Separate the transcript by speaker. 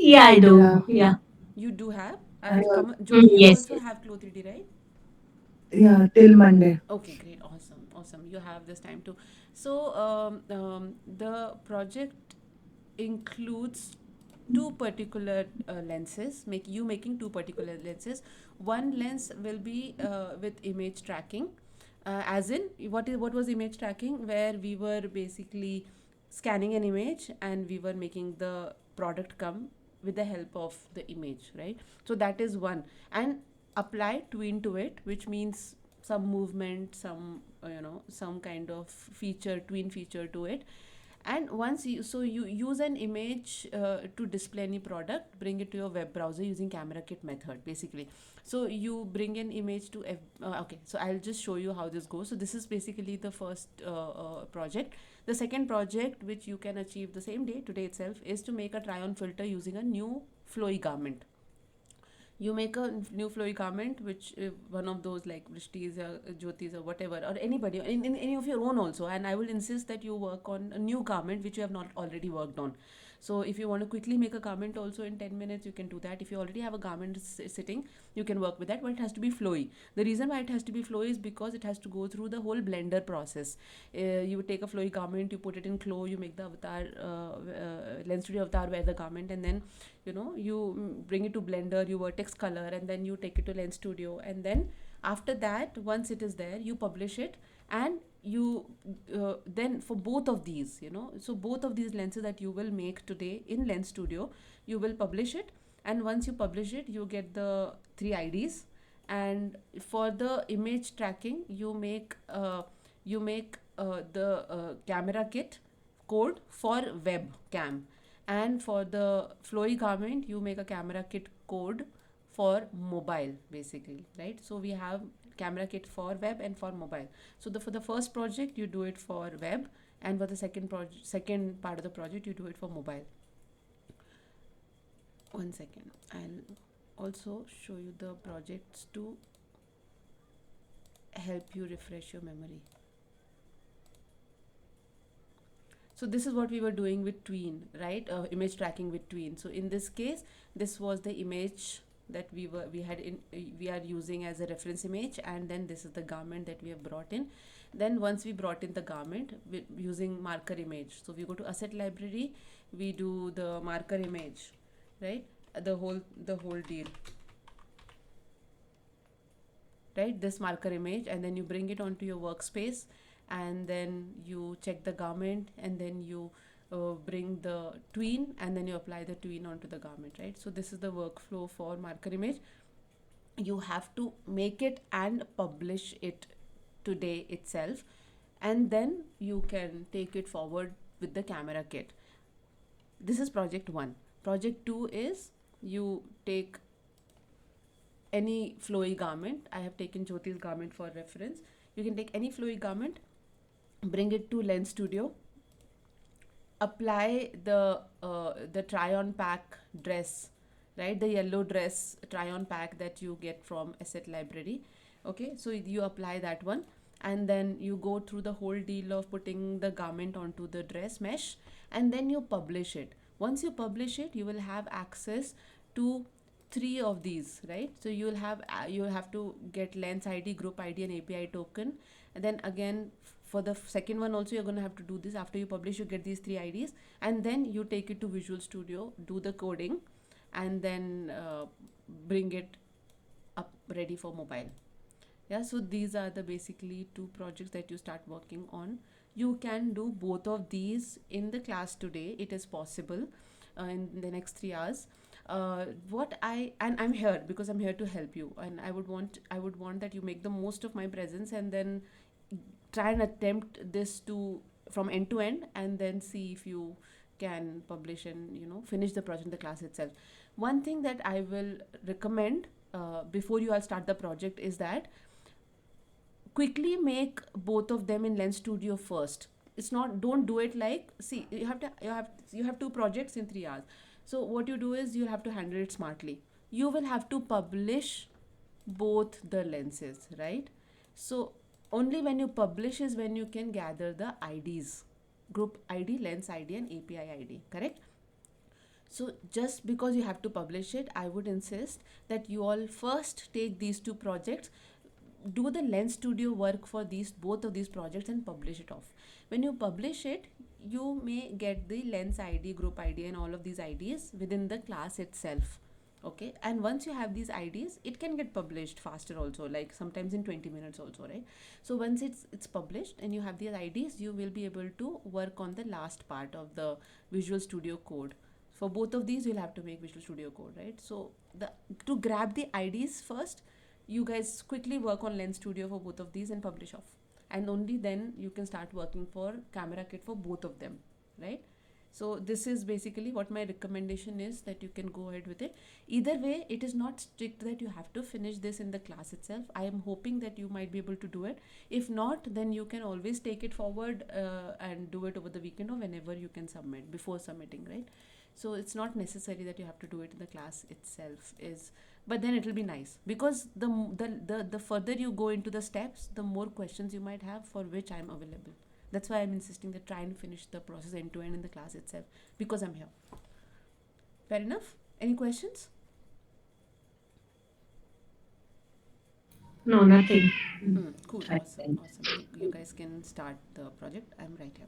Speaker 1: Yeah, I do.
Speaker 2: Yeah,
Speaker 1: Yeah.
Speaker 3: You do have?
Speaker 2: I
Speaker 3: Come,
Speaker 1: Mm,
Speaker 3: Jyoti, you
Speaker 1: yes,
Speaker 3: also
Speaker 1: yes.
Speaker 3: have Flow 3D, right?
Speaker 2: yeah, till Monday.
Speaker 3: Okay, great, awesome, awesome. You have this time too. So the project includes two particular lenses. Making two particular lenses. One lens will be with image tracking, as in what was image tracking, where we were basically scanning an image and we were making the product come with the help of the image, right? So that is one. And apply tween to it, which means some movement, some some kind of feature, tween feature to it. And once you use an image to display any product, bring it to your web browser using camera kit method basically. So you bring an image to okay, so I'll just show you how this goes. So this is basically the first project. The second project, which you can achieve the same day today itself, is to make a try on filter using a new flowy garment. You make a new flowy garment, which one of those like Vrishtis or Jyotis or whatever, or anybody in any of your own also. And I will insist that you work on a new garment which you have not already worked on. So if you want to quickly make a garment also in 10 minutes, you can do that. If you already have a garment sitting, you can work with that, but it has to be flowy. The reason why it has to be flowy is because it has to go through the whole blender process. You take a flowy garment, you put it in Flow, you make the avatar, Lens Studio avatar, wear the garment, and then you bring it to blender, you vertex color, and then you take it to Lens Studio. And then after that, once it is there, you publish it. And you then for both of these, so both of these lenses that you will make today in Lens Studio, you will publish it. And once you publish it, you get the three IDs. And for the image tracking, you make the camera kit code for webcam. And for the flowy garment, you make a camera kit code for mobile basically, right? So we have camera kit for web and for mobile. So for the first project, you do it for web, and for the second part of the project, you do it for mobile. One second, I'll also show you the projects to help you refresh your memory. So this is what we were doing with tween, right? Image tracking with tween. So in this case, this was the image that we are using as a reference image. And then this is the garment that we have brought in. Then once we brought in the garment using marker image, so we go to asset library, we do the marker image, right? The whole deal, right? This marker image, and then you bring it onto your workspace. And then you check the garment, and then you bring the tween, and then you apply the tween onto the garment, right? So this is the workflow for marker image. You have to make it and publish it today itself, and then you can take it forward with the camera kit. This is project 1. Project 2 is you take any flowy garment. I have taken Jyoti's garment for reference. You can take any flowy garment, bring it to Lens Studio, apply the try on pack dress, right? The yellow dress try on pack that you get from asset library. Okay, so you apply that one, and then you go through the whole deal of putting the garment onto the dress mesh, and then you publish it. Once you publish it, you will have access to three of these, right? So you have to get Lens ID, group ID, and API token. And then again, for the second one also, you're going to have to do this. After you publish, you get these three IDs, and then you take it to Visual Studio, do the coding, and then bring it up ready for mobile. Yeah, so these are the basically two projects that you start working on. You can do both of these in the class today. It is possible in the next 3 hours. What I and I'm here because I'm here to help you, and I would want that you make the most of my presence, and then try and attempt this to from end to end, and then see if you can publish and finish the project in the class itself. One thing that I will recommend before you all start the project is that quickly make both of them in Lens Studio first. It's not, don't do it like, see, you have two projects in 3 hours. So what you do is you have to handle it smartly. You will have to publish both the lenses, right? So only when you publish is when you can gather the IDs, group ID, lens ID, and API ID, correct? So just because you have to publish it, I would insist that you all first take these two projects, do the lens studio work for these both of these projects and publish it off. When you publish it, you may get the lens id, group id, and all of these ids within the class itself. Okay, and once you have these ids, it can get published faster also, like sometimes in 20 minutes also, right? So once it's published and you have these ids, you will be able to work on the last part of the visual studio code. For both of these, you'll have to make visual studio code, right? So the to grab the ids first, you guys quickly work on lens studio for both of these and publish off, and only then you can start working for camera kit for both of them, right? So this is basically what my recommendation is, that you can go ahead with it. Either way, it is not strict that you have to finish this in the class itself. I am hoping that you might be able to do it. If not, then you can always take it forward and do it over the weekend or whenever you can submit, before submitting, right? So it's not necessary that you have to do it in the class itself, is, but then it will be nice, because the further you go into the steps, the more questions you might have, for which I'm available. That's why I'm insisting that try and finish the process end to end in the class itself, because I'm here. Fair enough? Any questions?
Speaker 2: No, nothing.
Speaker 3: Cool, awesome,
Speaker 2: Fine.
Speaker 3: awesome. You guys can start the project. I'm right here.